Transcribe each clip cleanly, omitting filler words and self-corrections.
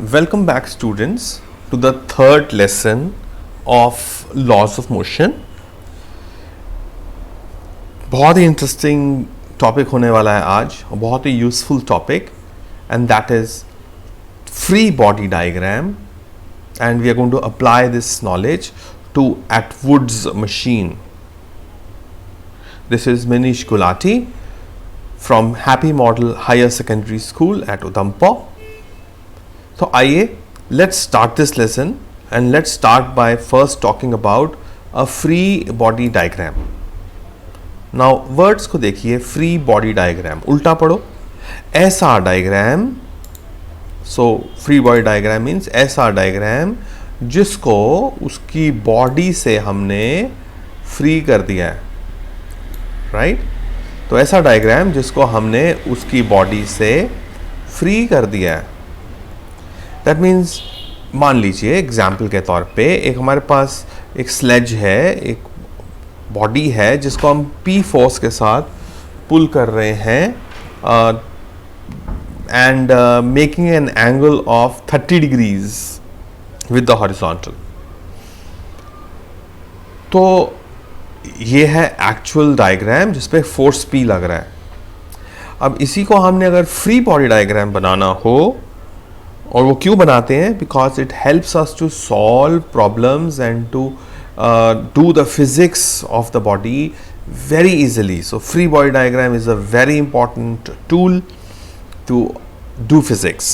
Welcome back, students, to the third lesson of laws of motion. बहुत ही interesting topic होने वाला है आज, बहुत ही useful topic, and that is free body diagram. And we are going to apply this knowledge to Atwood's machine. This is Manish Gulati from Happy Model Higher Secondary School at Udhampur. तो आइए, let's start this lesson and let's start by first talking about a free body diagram. Now words को देखिए, free body diagram उल्टा पढ़ो, SR diagram. So free body diagram means SR diagram जिसको उसकी body से हमने फ्री कर दिया है, राइट? तो ऐसा डायग्राम जिसको हमने उसकी बॉडी से फ्री कर दिया है. दैट मीन्स, मान लीजिए एग्जाम्पल के तौर पे एक हमारे पास एक स्लेज है, एक बॉडी है जिसको हम P फोर्स के साथ पुल कर रहे हैं and making an angle of 30 degrees with the horizontal. तो ये है एक्चुअल डायग्राम जिसपे फोर्स P लग रहा है. अब इसी को हमने अगर फ्री बॉडी डायग्राम बनाना हो, और वो क्यों बनाते हैं? Because it helps us to solve problems and to do the physics of the body very easily. So free body diagram is a very important tool to do physics.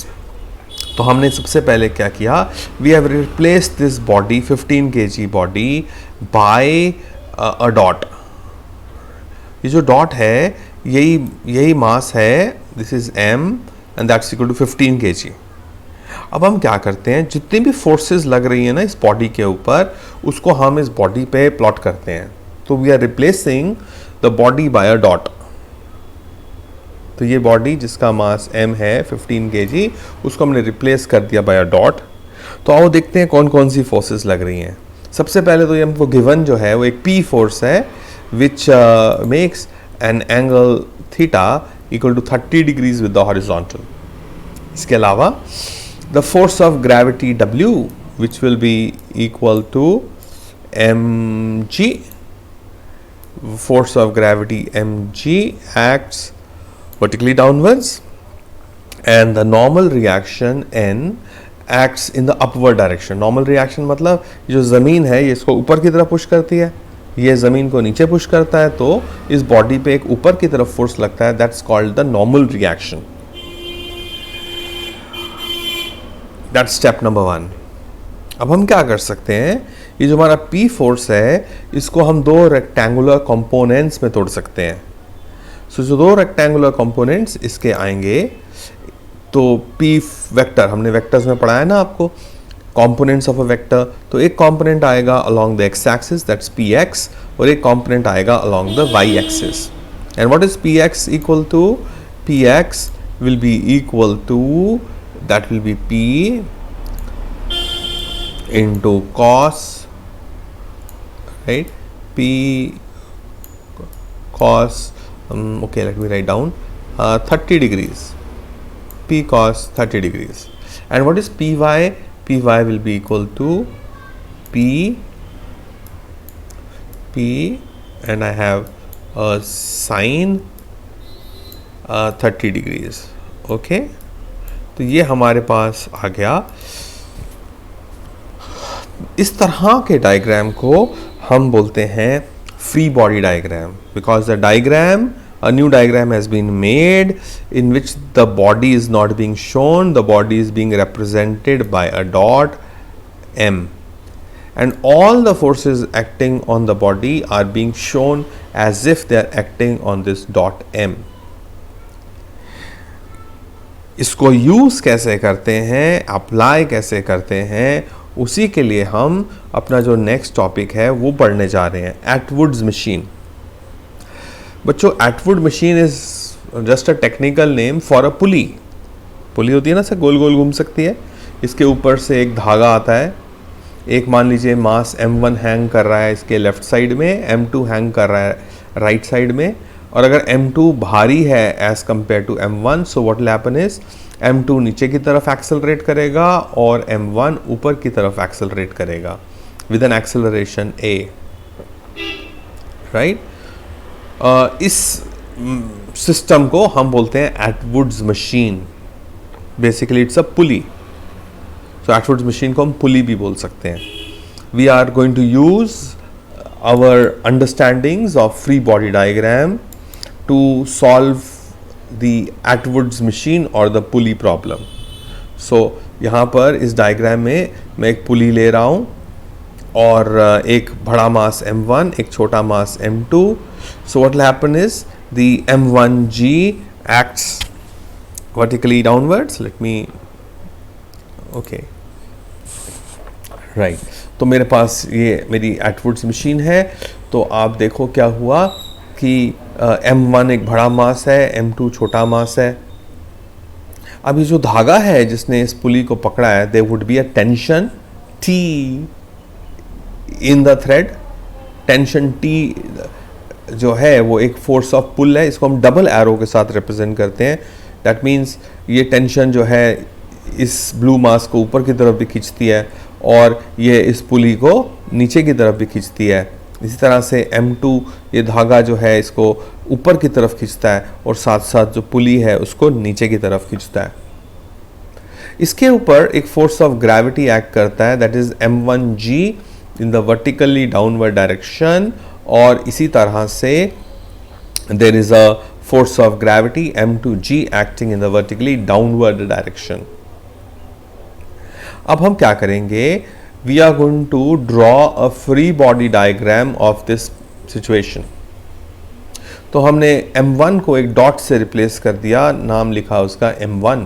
तो हमने सबसे पहले क्या किया? We have replaced this body, 15 kg body, by a dot. ये जो dot है यही मास है. This is m and that's equal to 15 kg. अब हम क्या करते हैं, जितनी भी फोर्सेस लग रही है ना इस बॉडी के ऊपर, उसको हम इस बॉडी पे प्लॉट करते हैं. तो we are replacing the body by a dot. तो ये बॉडी जिसका मास m है 15 kg, उसको हमने रिप्लेस कर दिया बाय अ डॉट. तो आओ देखते हैं कौन कौन सी फोर्सेस लग रही हैं. सबसे पहले तो ये हमको गिवन जो है वो एक P फोर्स है which makes an angle theta equal to 30 degrees with the horizontal. इसके अलावा the force of gravity W, which will be equal to mg. Force of gravity mg acts vertically downwards, and the normal reaction n acts in the upward direction. Normal reaction मतलब जो ज़मीन है ये इसको ऊपर की तरफ पुश करती है, ये ज़मीन को नीचे पुश करता है, तो इस बॉडी पे एक ऊपर की तरफ फोर्स लगता है. That's called the normal reaction. That's step number 1. अब हम क्या कर सकते हैं, ये जो हमारा P फोर्स है इसको हम दो रेक्टेंगुलर कंपोनेंट्स में तोड़ सकते हैं. सो जो दो रेक्टेंगुलर कंपोनेंट्स इसके आएंगे, तो P वेक्टर, हमने वेक्टर्स में पढ़ा है ना आपको, कंपोनेंट्स ऑफ अ वेक्टर. तो एक कंपोनेंट आएगा along the x axis, that's Px, और एक कंपोनेंट आएगा along the y axis. And what is Px equal to? Px will be equal to, that will be P into cos, right? P cos, okay, let me write down 30 degrees. P cos 30 degrees. And what is Py? Py will be equal to P, and I have a sine 30 degrees. Okay. तो ये हमारे पास आ गया. इस तरह के diagram को हम बोलते हैं free body diagram, because the diagram, a new diagram has been made in which the body is not being shown, the body is being represented by a dot m, and all the forces acting on the body are being shown as if they are acting on this dot m. इसको use कैसे करते हैं, apply कैसे करते हैं, उसी के लिए हम अपना जो नेक्स्ट टॉपिक है वो पढ़ने जा रहे हैं, एटवुड्स मशीन. बच्चों, Atwood machine is just a technical name for a pulley. Pulley होती है ना, से गोल गोल घूम सकती है. इसके ऊपर से एक धागा आता है. एक मान लीजिए मास m1 हैंग कर रहा है इसके लेफ्ट साइड में, m2 हैंग कर रहा है राइट साइड में, और अगर m2 भारी है as compare to m1, so what will happen is m2 नीचे की तरफ एक्सेलरेट करेगा और m1 ऊपर की तरफ एक्सेलरेट करेगा with an acceleration a, right. इस सिस्टम को हम बोलते हैं Atwood's machine. Basically it's a pulley, so Atwood's machine को हम पुली भी बोल सकते हैं। We are going to use our understandings of free body diagram to solve the Atwood's machine और द पुली प्रॉब्लम। सो यहाँ पर इस डायग्राम में मैं एक पुली ले रहा हूँ और एक बड़ा मास m1, एक छोटा मास m2. So what will happen is the m1g acts vertically downwards. Let me, okay, right. तो मेरे पास ये मेरी एटवुड्स मशीन है। तो आप देखो क्या हुआ कि m1 एक बड़ा मास है, m2 छोटा मास है। अब ये जो धागा है जिसने इस पुली को पकड़ा है, there would be a tension T in the thread. Tension T जो है वो एक फोर्स ऑफ पुल है, इसको हम डबल एरो के साथ रिप्रेजेंट करते हैं। दैट मीन्स ये टेंशन जो है इस ब्लू मास को ऊपर की तरफ भी खींचती है और ये इस पुली को नीचे की तरफ भी खींचती है। इसी तरह से m2 ये धागा जो है इसको ऊपर की तरफ खींचता है और साथ साथ जो पुली है उसको नीचे की तरफ खींचता है। इसके ऊपर एक फोर्स ऑफ ग्रेविटी एक्ट करता है, that is m1g in the vertically downward direction. और इसी तरह से there is a force of gravity m2g acting in the vertically downward direction. अब हम क्या करेंगे, we are going to draw a free body diagram of this situation. तो हमने m1 को एक डॉट से रिप्लेस कर दिया, नाम लिखा उसका m1।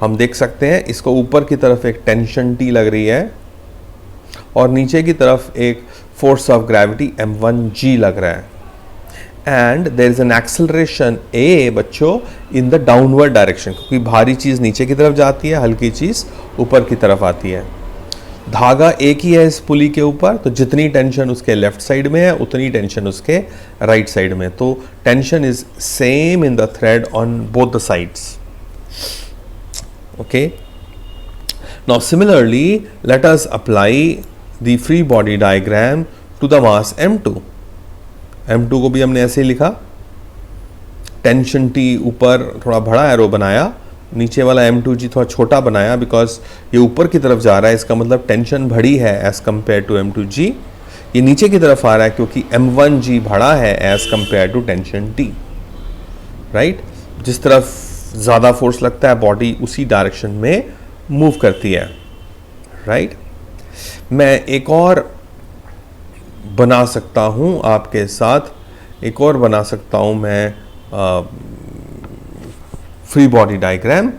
हम देख सकते हैं इसको ऊपर की तरफ एक टेंशन T लग रही है और नीचे की तरफ एक फोर्स ऑफ ग्रेविटी m1g लग रहा है। And there is an acceleration a बच्चों इन द डाउनवर्ड डायरेक्शन, क्योंकि भारी चीज नीचे की तरफ जाती है, हल्की चीज ऊपर की तरफ आती है। धागा एक ही है इस पुली के ऊपर, तो जितनी टेंशन उसके लेफ्ट साइड में है उतनी टेंशन उसके राइट साइड में। तो tension is same in the thread on both the sides. Okay, now similarly let us apply the free body diagram to the mass m2. m2 को भी हमने ऐसे ही लिखा, टेंशन T ऊपर थोड़ा बड़ा एरो बनाया, नीचे वाला m2g थोड़ा छोटा बनाया, बिकॉज ये ऊपर की तरफ जा रहा है, इसका मतलब टेंशन बड़ी है एज कंपेयर टू m2g। ये नीचे की तरफ आ रहा है क्योंकि m1g बड़ा है as compare to tension T, right. जिस तरफ ज़्यादा फोर्स लगता है बॉडी उसी डायरेक्शन में मूव करती है, राइट। मैं एक और बना सकता हूँ आपके साथ, एक और बना सकता हूँ मैं फ्री बॉडी डायग्राम,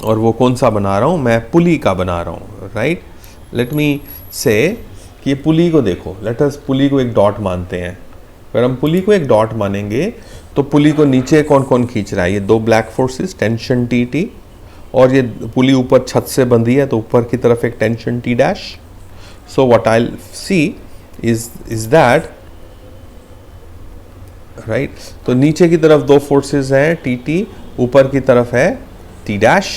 और वो कौन सा बना रहा हूँ, मैं पुली का बना रहा हूँ, राइट। लेट मी से कि ये पुली को देखो, लेट अस पुली को एक डॉट मानते हैं। अगर हम पुली को एक डॉट मानेंगे तो पुली को नीचे कौन कौन खींच रहा है, ये दो ब्लैक फोर्सेस टेंशन T, और ये पुली ऊपर छत से बंधी है तो ऊपर की तरफ एक tension T dash. So what I'll see is that, right, तो नीचे की तरफ दो फोर्सेस हैं TT, ऊपर की तरफ है T डैश,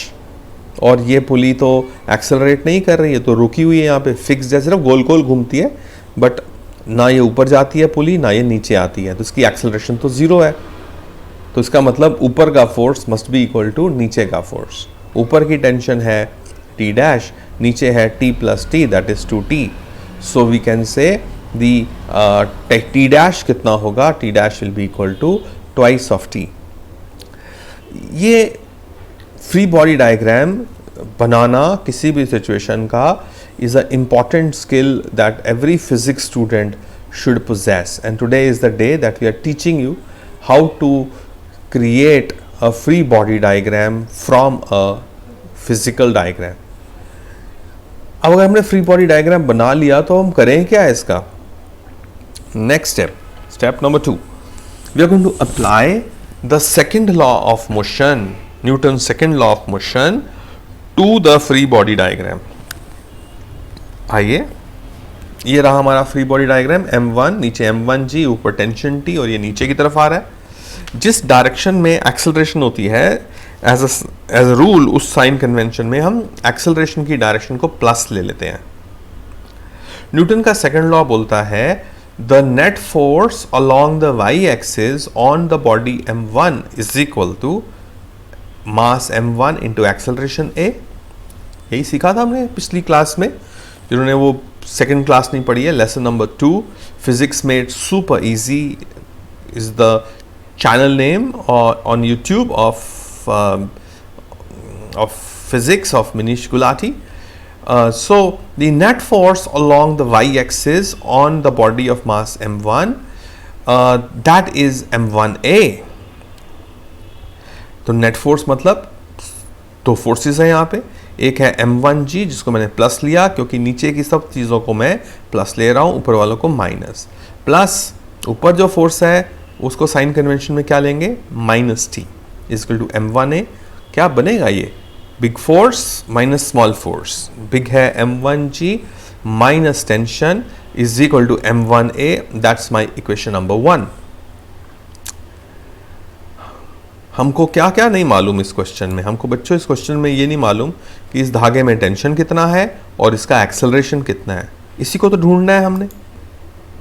और ये पुली तो एक्सेलरेट नहीं कर रही है, तो रुकी हुई है यहाँ पे फिक्स है, सिर्फ गोल गोल घूमती है, बट ना ये ऊपर जाती है पुली ना ये नीचे आती है, तो इसकी एक्सेलरेशन तो जीरो है। तो इसका मतलब ऊपर का force must be equal to नीचे का फोर्स। ऊपर की टेंशन है T डैश, नीचे है T plus T, that is 2T। So we can say the T dash कितना होगा, T dash will be equal to twice of T। ये फ्री बॉडी डायग्राम बनाना किसी भी सिचुएशन का is an important skill that every physics student should possess, and today is the day that we are teaching you how to create a free body diagram from a physical diagram. अब अगर हमने free body diagram बना लिया तो हम करें क्या इसका, next step number 2, we are going to apply the second law of motion, Newton second law of motion to the free body diagram. आइए, ये रहा हमारा फ्री बॉडी डायग्राम, m1 नीचे m1g ऊपर टेंशन T और ये नीचे की तरफ आ रहा है। जिस डायरेक्शन में एक्सेलरेशन होती है, एज अ रूल उस साइन कन्वेंशन में हम एक्सेलरेशन की डायरेक्शन को प्लस ले लेते हैं। न्यूटन का सेकंड लॉ बोलता है the net force along the y axis on the body m1 is equal to mass m1 into acceleration a। यही सीखा था हमने पिछली क्लास में। जिन्होंने वो सेकंड क्लास नहीं पढ़ी है, lesson number 2 physics made super easy is the channel name on YouTube of physics of Manish Gulati. So the net force along the y-axis on the body of mass m1 that is m1a. तो net force मतलब दो forces हैं यहाँ पे, एक है m1g जिसको मैंने प्लस लिया क्योंकि नीचे की सब चीज़ों को मैं प्लस ले रहा हूँ, ऊपर वालों को माइनस, प्लस ऊपर जो फोर्स है उसको साइन कन्वेंशन में क्या लेंगे, minus T is equal to m1a। क्या बनेगा ये, big force minus small force, big है m1g minus tension is equal to m1a। That's my equation number 1। हमको क्या क्या नहीं मालूम इस क्वेश्चन में। हमको बच्चों इस क्वेश्चन में ये नहीं मालूम कि इस धागे में टेंशन कितना है और इसका एक्सेलरेशन कितना है, इसी को तो ढूंढना है हमने।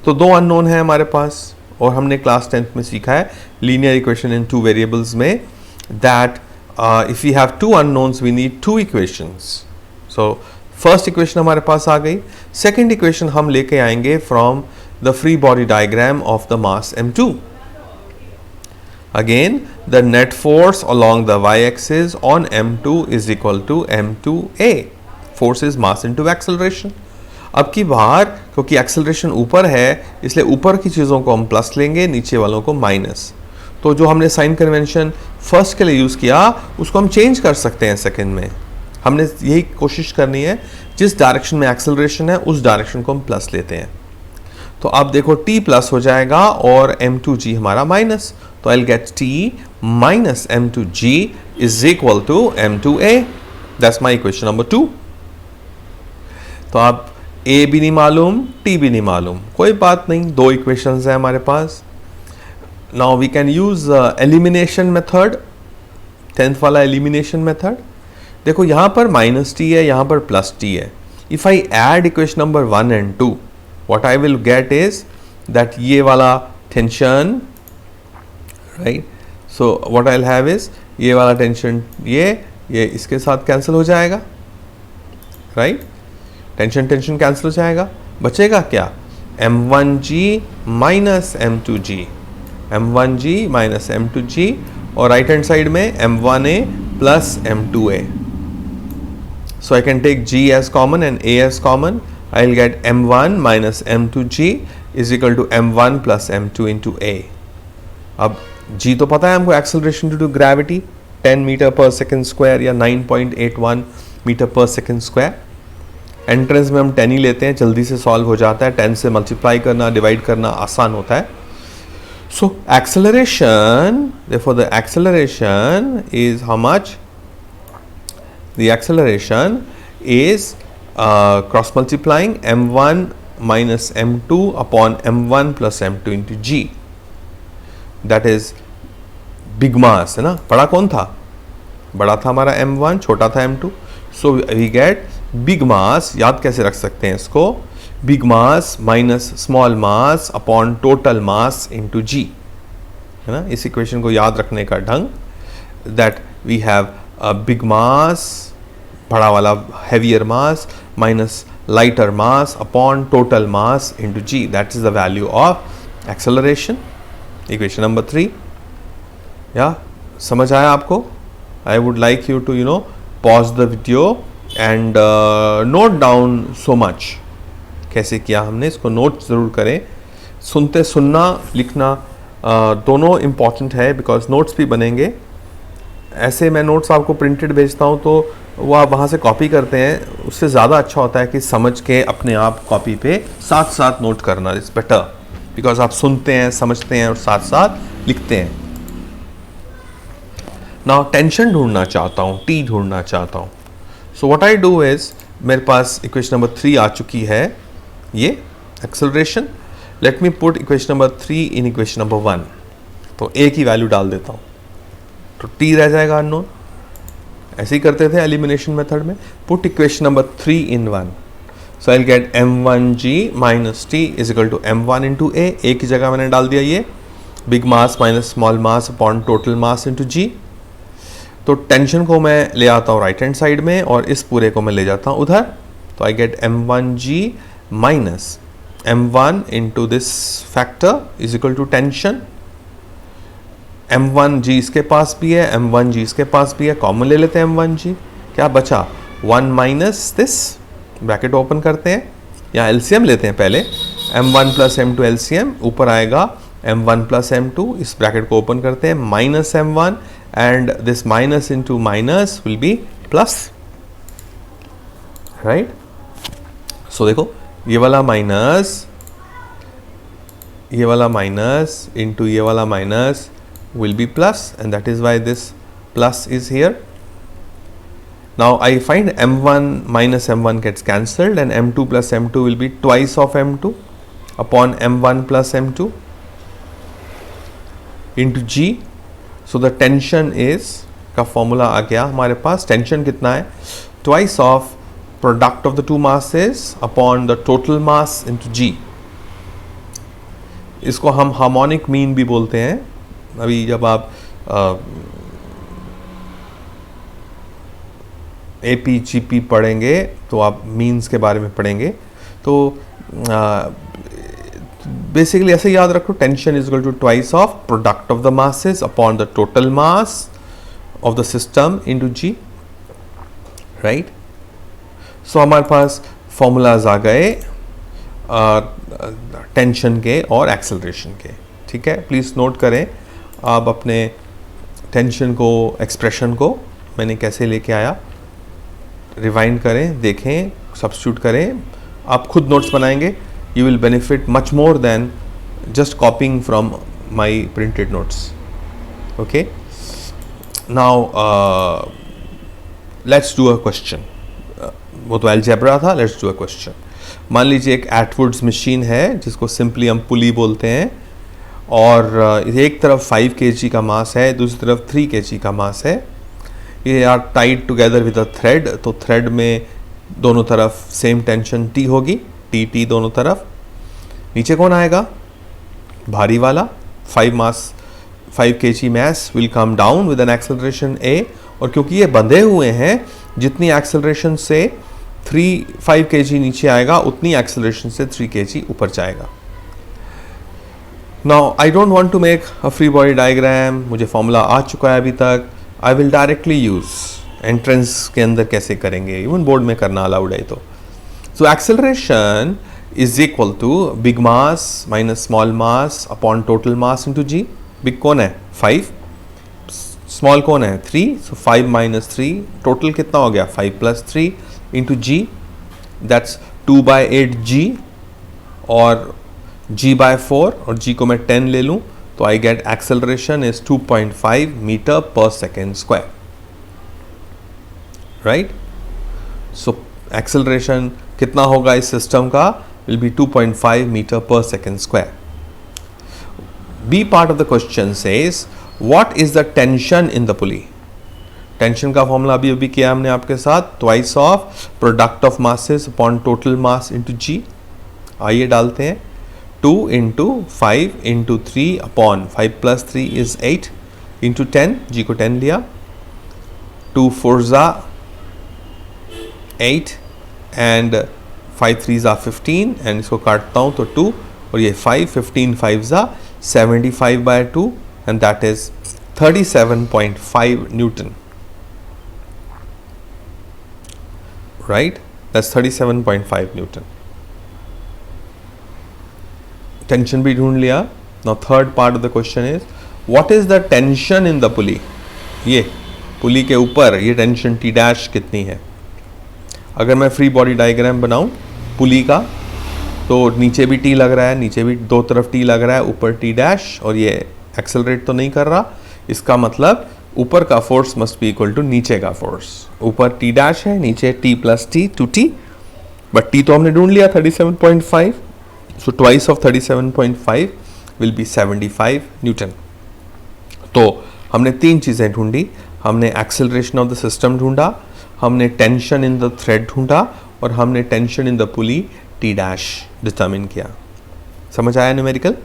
तो दो अननोन है हमारे पास और हमने क्लास 10th में सीखा है लीनियर इक्वेशन इन 2 वेरिएबल्स में that if we have 2 unknowns we need 2 equations. So first equation हमारे पास आ गई। सेकंड इक्वेशन हम लेके आएंगे from the free body diagram of the mass m2। Again the net force along the y axis on m2 is equal to m2a। Force is mass into acceleration. अब की बार क्योंकि एक्सेलरेशन ऊपर है इसलिए ऊपर की चीज़ों को हम प्लस लेंगे, नीचे वालों को माइनस। तो जो हमने साइन कन्वेंशन फर्स्ट के लिए यूज़ किया उसको हम चेंज कर सकते हैं सेकंड में। हमने यही कोशिश करनी है जिस डायरेक्शन में एक्सेलरेशन है उस डायरेक्शन को हम प्लस लेते हैं। तो अब देखो t प्लस हो जाएगा और m2g हमारा माइनस, तो I will get t minus m2g is equal to m2a। That's my equation number 2। तो आप a भी नहीं मालूम, t भी नहीं मालूम, कोई बात नहीं, दो इक्वेशंस है हमारे पास। Now we can use elimination method, 10th वाला एलिमिनेशन मेथड। देखो यहाँ पर माइनस टी है, यहाँ पर प्लस टी है। If I add equation number 1 and 2 what I will gate is that ये वाला tension, right, so what I will have is ये वाला टेंशन ये इसके साथ कैंसिल हो जाएगा, राइट, टेंशन टेंशन कैंसिल हो जाएगा, बचेगा क्या, m1g minus m2g, m1g minus m2g और राइट हैंड साइड में m1a plus m2a। So I can take g as common and a as common. I will get m1 minus m2g is equal to m1 plus m2 into a. अब g तो पता है हमको, acceleration due to gravity 10 metre पर second square या 9.81 metre पर second square. Entrance में हम 10 ही लेते हैं, जल्दी से सॉल्व हो जाता है, 10 से मल्टीप्लाई करना डिवाइड करना आसान होता है। So acceleration, therefore the acceleration is how much? The acceleration is cross multiplying m1 minus m2 upon m1 plus m2 into g. That is big mass, है ना। बड़ा कौन था, बड़ा था हमारा m1, छोटा था m2। So we get big mass, याद कैसे रख सकते हैं इसको, big mass minus small mass upon total mass into g, है ना। इस इक्वेशन को याद रखने का ढंग, that we have a big mass, बड़ा वाला heavier mass minus lighter mass upon total mass into g, that is the value of acceleration. Equation number 3, या समझ आया आपको? I would like you to pause the video and note down so much. कैसे किया हमने इसको note ज़रूर करें, सुनना लिखना दोनों इम्पॉर्टेंट है, बिकॉज नोट्स भी बनेंगे। ऐसे मैं नोट्स आपको प्रिंटेड भेजता हूँ तो वो आप वहाँ से कॉपी करते हैं, उससे ज़्यादा अच्छा होता है कि समझ के अपने आप कॉपी पे साथ साथ नोट करना इज़ बेटर, बिकॉज आप सुनते हैं, समझते हैं और साथ साथ लिखते हैं। नाउ टेंशन ढूंढना चाहता हूँ, टी ढूंढना चाहता हूँ। So what I do is, मेरे पास इक्वेशन नंबर 3 आ चुकी है, ये acceleration. Let me put equation number 3 in equation number 1। तो a की वैल्यू डाल देता हूँ, तो t रह जाएगा अननोन। ऐसे ही करते थे एलिमिनेशन मेथड में। Put equation number 3 in 1, so I will get m1g minus t is equal to m1 into a की जगह मैंने डाल दिया ये big mass minus small mass upon total mass into g। तो टेंशन को मैं ले आता हूँ राइट हैंड साइड में और इस पूरे को मैं ले जाता हूँ उधर, तो I get m1g minus m1 into this factor is equal to tension. m1g इसके पास भी है, m1g इसके पास भी है, कॉमन ले लेते हैं m1g, क्या बचा 1 माइनस दिस, ब्रैकेट ओपन करते हैं या एलसीएम लेते हैं पहले, m1 प्लस m2 एलसीएम, ऊपर आएगा m1 प्लस m2, इस ब्रैकेट को ओपन करते हैं, minus m1 and this minus into minus will be plus, right. So देखो ये वाला माइनस इंटू ये वाला minus will be plus, and that is why this plus is here. Now I find m1 minus m1 gets cancelled and m2 plus m2 will be twice of m2 upon m1 plus m2 into g. So the tension is का formula आ गया हमारे पास, tension कितना है, twice of product of the two masses upon the total mass into g. इसको हम harmonic mean भी बोलते हैं। अभी जब आप AP GP पढ़ेंगे तो आप मीन्स के बारे में पढ़ेंगे, तो बेसिकली ऐसे याद रखो, tension is equal to twice of product of the masses upon the total mass of the system into g, right. So हमारे पास फॉर्मूलाज आ गए टेंशन के और एक्सेलरेशन के, ठीक है। प्लीज़ नोट करें आप अपने टेंशन को, एक्सप्रेशन को मैंने कैसे लेके आया, रिवाइंड करें, देखें, सब्स्टिट्यूट करें, आप खुद नोट्स बनाएंगे, you will benefit much more than just copying from my printed notes, okay. Now let's do a question, वो तो अलजेब्रा था, लेट्स डू अ क्वेश्चन। मान लीजिए एक एटवुड्स मशीन है जिसको सिंपली हम पुली बोलते हैं, और एक तरफ 5 kg का मास है, दूसरी तरफ 3 kg का मास है, ये are tied together with a thread, तो थ्रेड में दोनों तरफ सेम टेंशन T होगी, T दोनों तरफ। नीचे कौन आएगा, भारी वाला, 5 kg mass will come down with an acceleration a, और क्योंकि ये बंधे हुए हैं, जितनी एक्सेलरेशन से 5 kg नीचे आएगा उतनी एक्सेलरेशन से 3 kg ऊपर जाएगा। Now I don't want to make a free body diagram, मुझे फॉर्मूला आ चुका है अभी तक, I will directly use, entrance के अंदर कैसे करेंगे, इवन बोर्ड में करना अलाउड है तो। So acceleration is equal to big mass minus small mass upon total mass into g। big कौन है 5, small कौन है 3, so 5 minus 3, टोटल कितना हो गया 5 plus 3 into g, that's 2/8 g, और g by 4, और g को मैं 10 ले लूँ तो I get acceleration is 2.5 metre पर second square, right. So acceleration कितना होगा इस सिस्टम का, विल बी 2.5 मीटर पर second square. B part of the question says what is the tension in the pulley. Tension का फॉर्मूला अभी किया हमने आपके साथ, twice of product of masses upon total mass into g. आइए डालते हैं, 2 into 5 into 3 upon 5 plus 3 is 8 into 10, जी को 10 लिया, 2 4s are 8 and 5 3s are 15, and इसको काटता हूँ तो 2 और ये 5, 15 5s are 75 by 2, and that is 37.5 Newton, right, that's 37.5 Newton। Tension भी ढूंढ लिया। Now third part of the question is what is the tension in the पुली। ये पुली के ऊपर ये टेंशन T डैश कितनी है। अगर मैं फ्री बॉडी डायग्राम बनाऊं पुली का, तो नीचे भी T लग रहा है, नीचे भी दो तरफ T लग रहा है, ऊपर T डैश, और ये एक्सेलरेट तो नहीं कर रहा, इसका मतलब ऊपर का force must be equal to नीचे का फोर्स। ऊपर T डैश है, नीचे T plus T 2T, but T तो हमने ढूंढ लिया 37.5, so twice of 37.5 will be 75 Newton, तो हमने तीन चीज़ें ढूंढी, हमने एक्सेलरेशन ऑफ द सिस्टम ढूंढा, हमने टेंशन इन द थ्रेड ढूंढा और हमने tension in the pulley T dash determine किया। समझ आया numerical?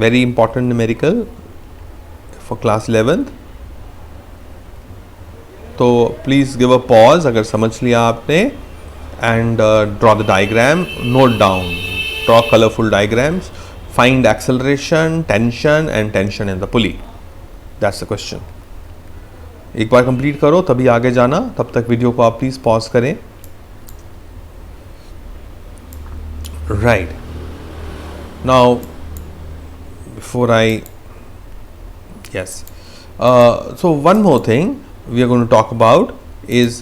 Very important numerical for class 11th। तो प्लीज गिव अ पॉज अगर समझ लिया आपने, and draw the diagram, note down, draw colourful diagrams, find acceleration, tension and tension in the pulley. That's the question. एक बार complete करो तभी आगे जाना, तब तक वीडियो को आप प्लीज पॉज करें। Right now before I yes so one more thing we are going to talk about is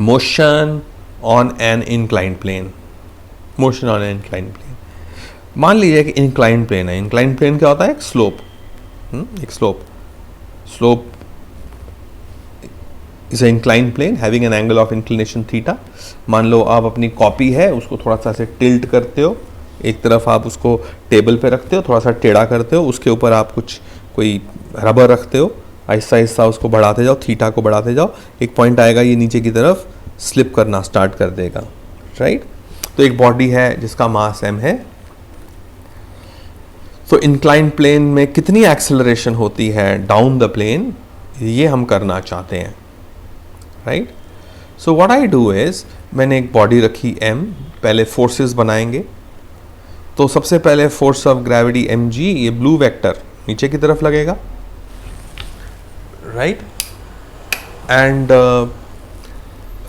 motion on an inclined plane. motion on an inclined plane, मान लीजिए कि इंक्लाइंड प्लेन है। Inclined plane क्या होता है? एक slope, एक slope is a inclined plane having an angle of inclination theta. मान लो आप अपनी कॉपी है उसको थोड़ा सा से टिल्ट करते हो, एक तरफ आप उसको टेबल पे रखते हो, थोड़ा सा टेढ़ा करते हो, उसके ऊपर आप कुछ कोई रबर रखते हो, आहिस्ता आहिस्ता उसको बढ़ाते जाओ, थीटा को बढ़ाते जाओ, एक पॉइंट आएगा ये नीचे की तरफ स्लिप करना स्टार्ट कर देगा, राइट? तो एक बॉडी है जिसका मास m है। तो इंक्लाइंड प्लेन में कितनी एक्सेलरेशन होती है डाउन द प्लेन, ये हम करना चाहते हैं, right? So what I do is, मैंने एक बॉडी रखी m, पहले फोर्सेस बनाएंगे। तो सबसे पहले फोर्स ऑफ ग्रेविटी mg, ये ब्लू वेक्टर नीचे की तरफ लगेगा, राइट? एंड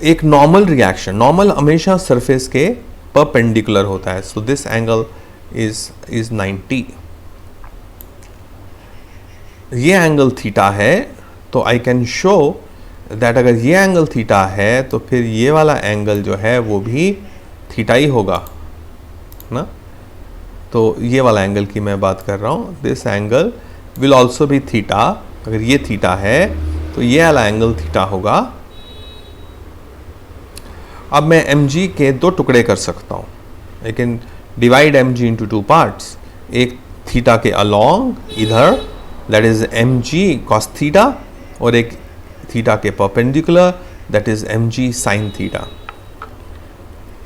एक नॉर्मल रिएक्शन, नॉर्मल हमेशा सरफेस के परपेंडिकुलर होता है, सो दिस एंगल इज 90। ये एंगल थीटा है, तो आई कैन शो दैट अगर ये एंगल थीटा है तो फिर ये वाला एंगल जो है वो भी थीटा ही होगा ना। तो ये वाला एंगल की मैं बात कर रहा हूँ, this angle will also be theta. अगर ये थीटा है तो ये वाला एंगल थीटा होगा। अब मैं mg के दो टुकड़े कर सकता हूँ, I can divide mg into two parts, एक थीटा के अलोंग इधर that is mg cos theta, और एक थीटा के perpendicular that is mg sin theta.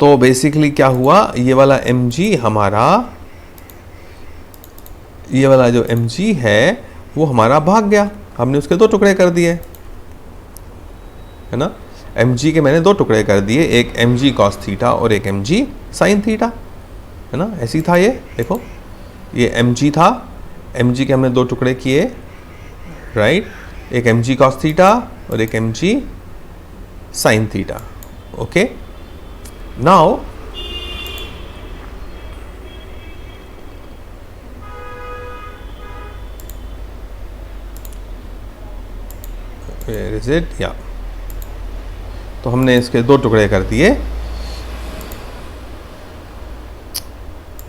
तो बेसिकली क्या हुआ, ये वाला mg हमारा, ये वाला जो mg है वो हमारा भाग गया, हमने उसके दो टुकड़े कर दिए, है ना? mg के मैंने दो टुकड़े कर दिए, एक mg cos थीटा और एक mg sin थीटा, है ना? ऐसी था ये, देखो ये mg था, mg के हमने दो टुकड़े किए, राइट? एक mg cos थीटा और एक mg sin theta. Okay, now Where is it? Yeah. तो हमने इसके दो टुकड़े कर दिए।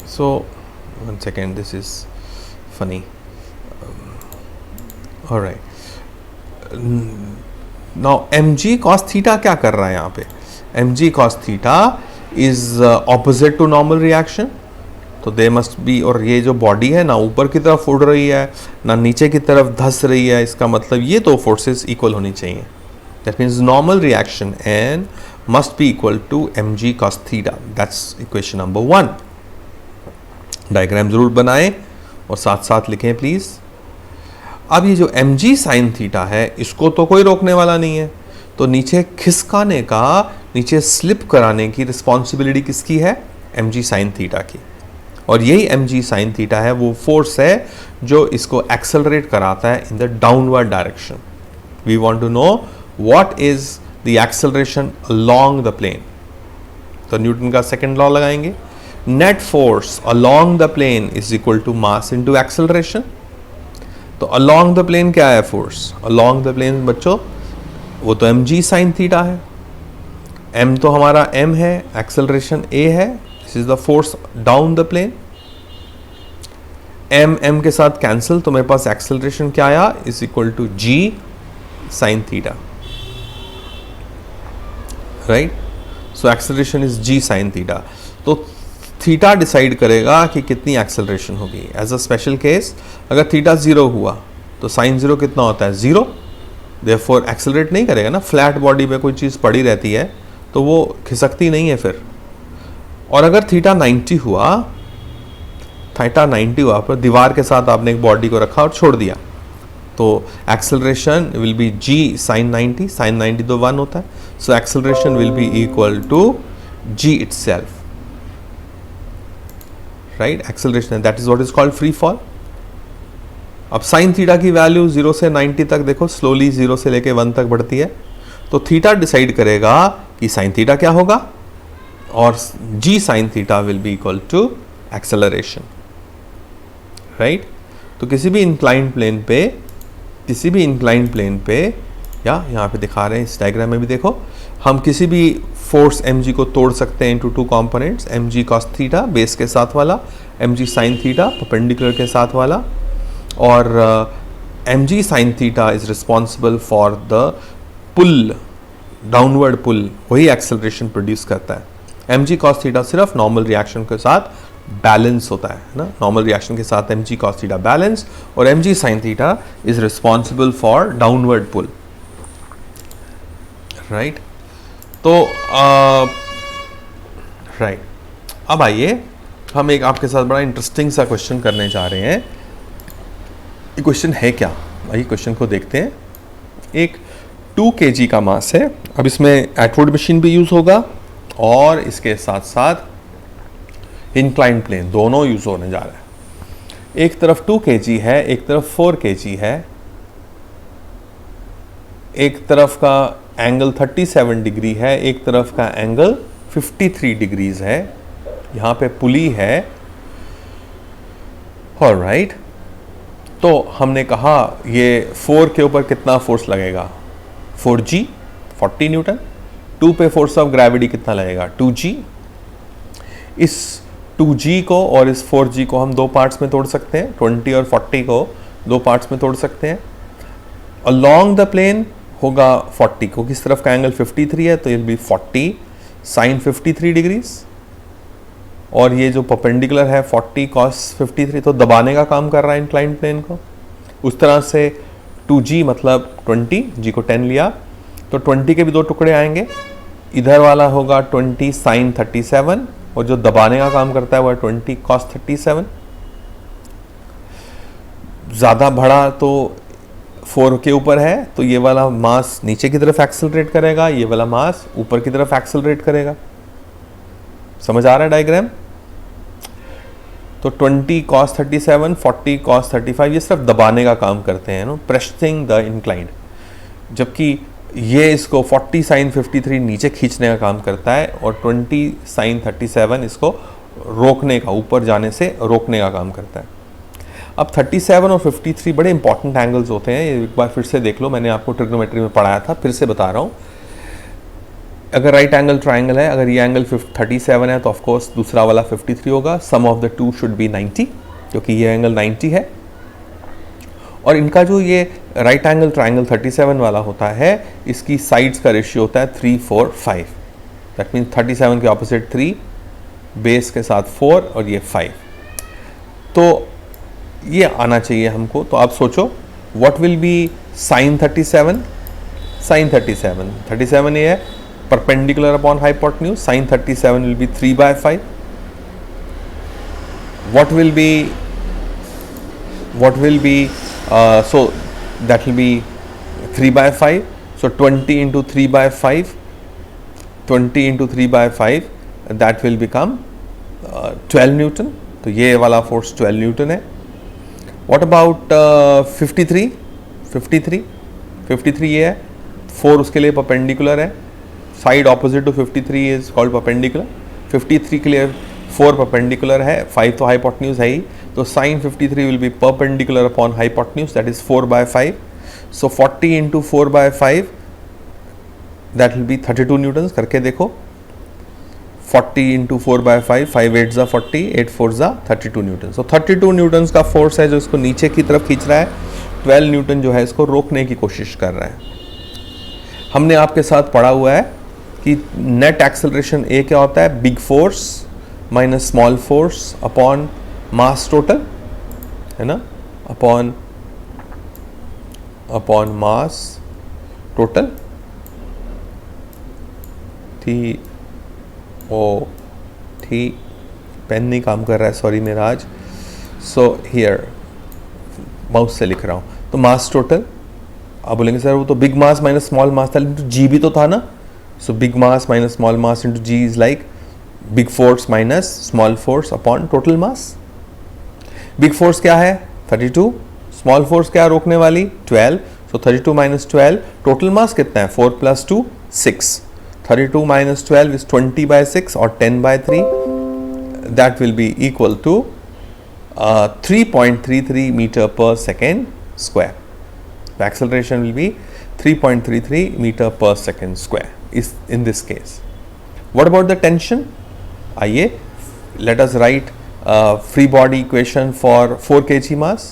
So one second, this is funny. All right. Now mg cos theta क्या कर रहा है यहाँ पे? mg cos theta is opposite to normal reaction. तो दे मस्ट बी, और ये जो बॉडी है ना ऊपर की तरफ उड़ रही है ना नीचे की तरफ धस रही है, इसका मतलब ये दो फोर्सेस इक्वल होनी चाहिए। That means normal reaction N must be equal to mg cos theta. That's equation number 1। Diagram जरूर बनाएं और साथ साथ लिखें प्लीज। अब ये जो mg sin थीटा है इसको तो कोई रोकने वाला नहीं है, तो नीचे खिसकाने का, नीचे स्लिप कराने की रिस्पॉन्सिबिलिटी किसकी है? mg sin थीटा की। और यही mg sin थीटा है वो फोर्स है जो इसको एक्सेलरेट कराता है in the downward direction. We want to know what is the acceleration along the plane. तो न्यूटन का सेकंड लॉ लगाएंगे, net force along the plane is equal to mass into acceleration. तो along the plane क्या है force? Along the plane बच्चों वो तो mg sin theta है, m तो हमारा m है, एक्सेलरेशन a है, this is the force down the plane. m के साथ कैंसिल, तो मेरे पास एक्सेलरेशन क्या आया? Is equal to g sin theta, right? So acceleration is g sin theta. तो थीटा डिसाइड करेगा कि कितनी एक्सेलरेशन होगी। एज अ स्पेशल केस अगर थीटा 0 हुआ तो साइन 0 कितना होता है 0, देयरफॉर एक्सेलरेट नहीं करेगा ना। फ्लैट बॉडी पे कोई चीज़ पड़ी रहती है तो वो खिसकती नहीं है फिर। और अगर थीटा 90 हुआ पर दीवार के साथ आपने एक बॉडी को रखा और छोड़ दिया तो acceleration will be g sin 90, sin 90 तो 1 होता है, so acceleration will be equal to g itself, right. Acceleration that is what is called free fall. अब साइन थीटा की वैल्यू 0 से 90 तक देखो स्लोली 0 से लेके 1 तक बढ़ती है, तो थीटा डिसाइड करेगा कि साइन थीटा क्या होगा और g sine theta will be equal to acceleration, right. तो किसी भी इंक्लाइंड प्लेन पे या यहाँ पे दिखा रहे हैं इस डायग्राम में भी देखो, हम किसी भी फोर्स mg को तोड़ सकते हैं into two components, mg cos theta base के साथ वाला, mg sin थीटा परपेंडिकुलर के साथ वाला, और mg sin theta is responsible for the pull, downward pull, वही एक्सेलरेशन प्रोड्यूस करता है। mg cos थीटा सिर्फ नॉर्मल रिएक्शन के साथ बैलेंस होता है ना, नॉर्मल रिएक्शन के साथ mg cos थीटा बैलेंस, और mg sin theta is responsible for downward pull, right. तो राइट, अब आइए हम एक आपके साथ बड़ा इंटरेस्टिंग सा क्वेश्चन करने जा रहे हैं। ये क्वेश्चन है क्या, आइए क्वेश्चन को देखते हैं। एक 2 kg का मास है, अब इसमें एटवुड मशीन भी यूज होगा और इसके साथ साथ इंक्लाइंड प्लेन दोनों यूज होने जा रहा है। एक तरफ 2 kg है, एक तरफ 4 kg है, एक तरफ का एंगल 37 डिग्री है, एक तरफ का एंगल 53 डिग्रीज है, यहाँ पे पुली है, ऑलराइट। तो हमने कहा ये 4 के ऊपर कितना फोर्स लगेगा 4g 40 न्यूटन, 2 पे फोर्स ऑफ ग्रेविटी कितना लगेगा 2g। इस 2g को और इस 4g को हम 2 पार्ट्स में तोड़ सकते हैं, 20 और 40 को 2 पार्ट्स में तोड़ सकते हैं। अलोंग द प्लेन होगा 40 को, किस तरफ का एंगल 53 है तो ये भी 40 साइन 53 डिग्रीज, और ये जो परपेंडिकुलर है 40 cos 53 तो दबाने का काम कर रहा है इंक्लाइंड प्लेन को। उस तरह से 2g मतलब 20, g को 10 लिया तो 20 के भी 2 टुकड़े आएंगे, इधर वाला होगा 20 साइन 37 और जो दबाने का काम करता है वह 20 cos 37। ज़्यादा बड़ा तो 4 के ऊपर है तो ये वाला मास नीचे की तरफ एक्सेलरेट करेगा, ये वाला मास ऊपर की तरफ एक्सेलरेट करेगा। समझ आ रहा है डायग्राम। तो 20 cos 37, 40 cos 35 ये सिर्फ दबाने का काम करते हैं, नो प्रेसिंग द इंक्लाइंड, जबकि ये इसको 40 साइन 53 नीचे खींचने का काम करता है और 20 साइन 37 इसको रोकने का, ऊपर जाने से रोकने का काम करता है। अब 37 और 53 बड़े इंपॉर्टेंट एंगल्स होते हैं, एक बार फिर से देख लो, मैंने आपको ट्रिग्नोमेट्री में पढ़ाया था, फिर से बता रहा हूँ। अगर राइट एंगल ट्राइंगल है, अगर ये एंगल 37 है तो ऑफ कोर्स दूसरा वाला 53 होगा, sum of the two should be 90 क्योंकि ये एंगल 90 है। और इनका जो ये राइट एंगल ट्राइंगल 37 वाला होता है, इसकी साइड्स का रेशियो होता है 3, 4, 5। दैट मीन्स 37 के ऑपोजिट 3, बेस के साथ 4 और ये 5। तो ये आना चाहिए हमको। तो आप सोचो what will be sine 37, sine 37 ये है perpendicular upon hypotenuse, sine 37 will be 3/5। what will be so that will be 3/5, so 20 into 3/5, 20 into 3/5 that will become 12 Newton. तो ये वाला फोर्स 12 न्यूटन है। What about 53 ये है, 4 उसके लिए परपेंडिकुलर है, side opposite to 53 is called perpendicular. 53 के लिए 4 परपेंडिकुलर है, 5 तो हाइपोटेन्यूज है ही, तो sine 53 will be perpendicular upon hypotenuse, that is 4/5। So 40 into 4/5 that will be 32 newton. करके देखो 40 इंटू 4/5, 5 8 ज़ा 40, 8 4 ज़ा 32 न्यूटन। सो 32 न्यूटन का फोर्स है जो इसको नीचे की तरफ खींच रहा है, 12 न्यूटन जो है इसको रोकने की कोशिश कर रहा है। हमने आपके साथ पढ़ा हुआ है कि नेट एक्सेलरेशन ए क्या होता है, big force minus small force upon mass total, है ना, अपॉन मास टोटल, ठीक, पेन नहीं काम कर रहा है, सॉरी मेरा आज। सो हियर माउस से लिख रहा हूँ, तो मास टोटल, आप बोलेंगे सर वो तो big mass minus small mass था, इंटू जी भी तो था ना। So big mass minus small mass into g is like big force minus small force upon total mass. Big force क्या है 32, स्मॉल फोर्स क्या रोकने वाली 12, सो 32 माइनस 12, टोटल मास कितना है 4 + 2 6, 32 माइनस 12 इज 20/6 और 10/3, that will be equal to 3.33 meter per second square. The acceleration will be 3.33 meter per second square is in this case. What about the tension? आइए, let us write free body equation for 4 kg mass.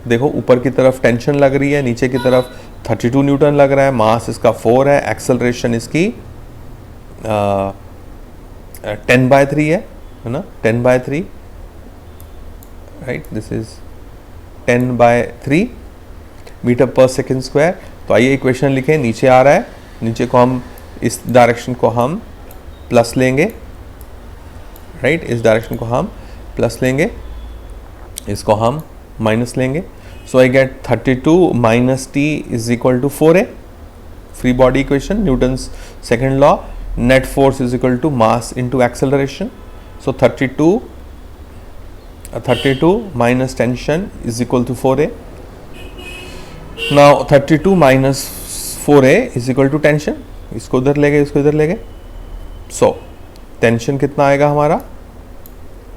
देखो ऊपर की तरफ tension लग रही है, नीचे की तरफ 32 न्यूटन लग रहा है, मास इसका 4 है, एक्सेलरेशन इसकी 10/3 है ना, 10/3, राइट, दिस इज 10/3 मीटर पर सेकेंड स्क्वायर। तो आइए इक्वेशन लिखें, नीचे आ रहा है, नीचे को हम इस डायरेक्शन को हम प्लस लेंगे, राइट, इस डायरेक्शन को हम प्लस लेंगे, इसको हम माइनस लेंगे। So I get 32 minus T is equal to 4a, free body equation, Newton's second law, net force is equal to mass into acceleration. So 32 minus tension is equal to 4a. Now 32 minus 4a is equal to tension. इसको इधर ले गए, इसको इधर ले गए। So tension कितना आएगा हमारा,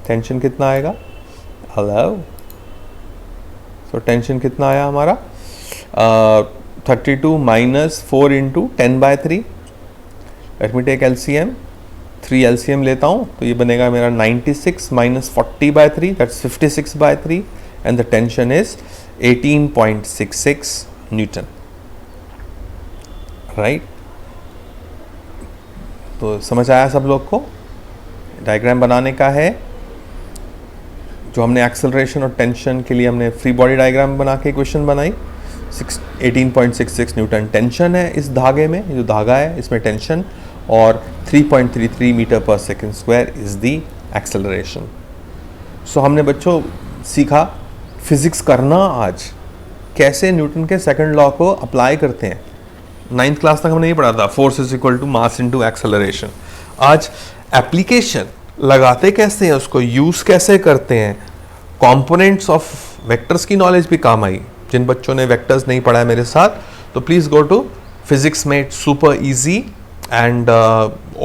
टेंशन कितना आएगा, हेलो, सो टेंशन कितना आया हमारा 32 minus 4 into 10/3। Let me take LCM, 3 LCM लेता हूँ तो ये बनेगा मेरा 96 minus 40/3, that's 56/3, and the tension is 18.66 Newton, right. तो समझ आया सब लोग को, डायग्राम बनाने का है जो हमने एक्सेलरेशन और टेंशन के लिए हमने फ्री बॉडी डायग्राम बना के इक्वेशन बनाई। 18.66 न्यूटन टेंशन है इस धागे में, जो धागा है इसमें टेंशन, और 3.33 मीटर पर second square is the acceleration. So हमने बच्चों सीखा फिजिक्स करना आज, कैसे न्यूटन के सेकंड लॉ को अप्लाई करते हैं। 9th क्लास तक हमने ये पढ़ा था, force is equal to mass into acceleration. आज एप्लीकेशन लगाते कैसे हैं, उसको यूज कैसे करते हैं, कंपोनेंट्स ऑफ वेक्टर्स की नॉलेज भी काम आई। जिन बच्चों ने वेक्टर्स नहीं पढ़ा है मेरे साथ, तो please go to physics made super easy and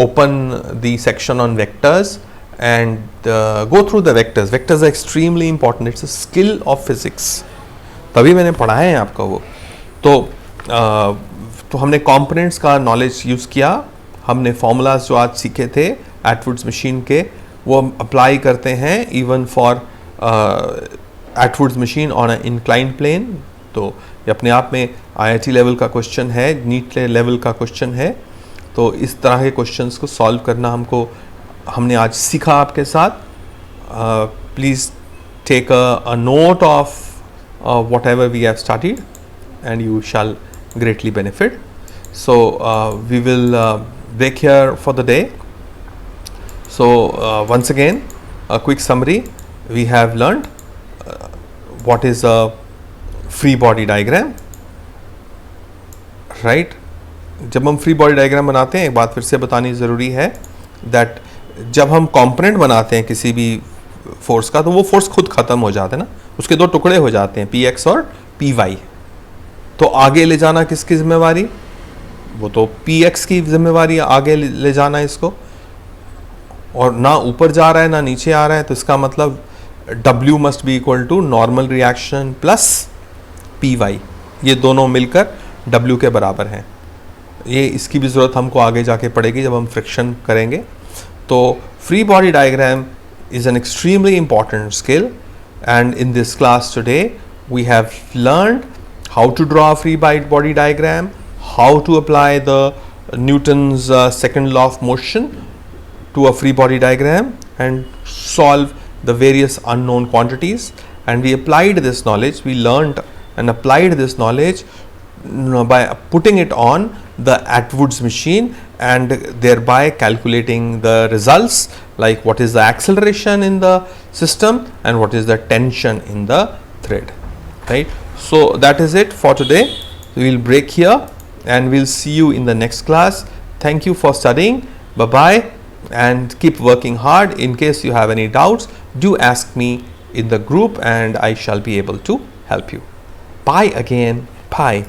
open the section on vectors and go through the vectors. Vectors are extremely important. It's a skill of physics. तभी मैंने पढ़ाया है आपका वो। तो हमने components का knowledge यूज़ किया, हमने formulas जो आज सीखे थे Atwood's machine के, वो अप्लाई करते हैं even for Atwood's machine on an inclined plane। तो ये अपने आप में IIT लेवल का क्वेश्चन है, नीट लेवल का क्वेश्चन है। तो इस तरह के क्वेश्चंस को सॉल्व करना हमने आज सीखा आपके साथ। Please take a note of whatever we have started and you shall greatly benefit. So we will break here for the day. So once again a quick summary, we have learned what is a free body diagram, right? जब हम free body diagram बनाते हैं, एक बात फिर से बतानी ज़रूरी है दैट जब हम कंपोनेंट बनाते हैं किसी भी फोर्स का, तो वो फोर्स खुद ख़त्म हो जाता है ना, उसके दो टुकड़े हो जाते हैं, Px और Py। तो आगे ले जाना किसकी जिम्मेवारी, वो तो Px की जिम्मेवारी है, आगे ले जाना इसको। और ना ऊपर जा रहा है ना नीचे आ रहा है, तो इसका मतलब W must be equal to normal reaction plus Py, ये दोनों मिलकर W के बराबर हैं। ये इसकी भी ज़रूरत हमको आगे जाके पड़ेगी जब हम फ्रिक्शन करेंगे। तो free body diagram is an extremely important skill, and in this class today we have learned how to draw a free body diagram, how to apply the Newton's second law of motion to a free body diagram, and solve the various unknown quantities. And we applied this knowledge, we learned and applied this knowledge by putting it on the Atwood's machine and thereby calculating the results, like what is the acceleration in the system and what is the tension in the thread, right? So that is it for today. We will break here and we'll see you in the next class. Thank you for studying. Bye bye, and keep working hard. In case you have any doubts, do ask me in the group and I shall be able to help you. Bye again. Bye.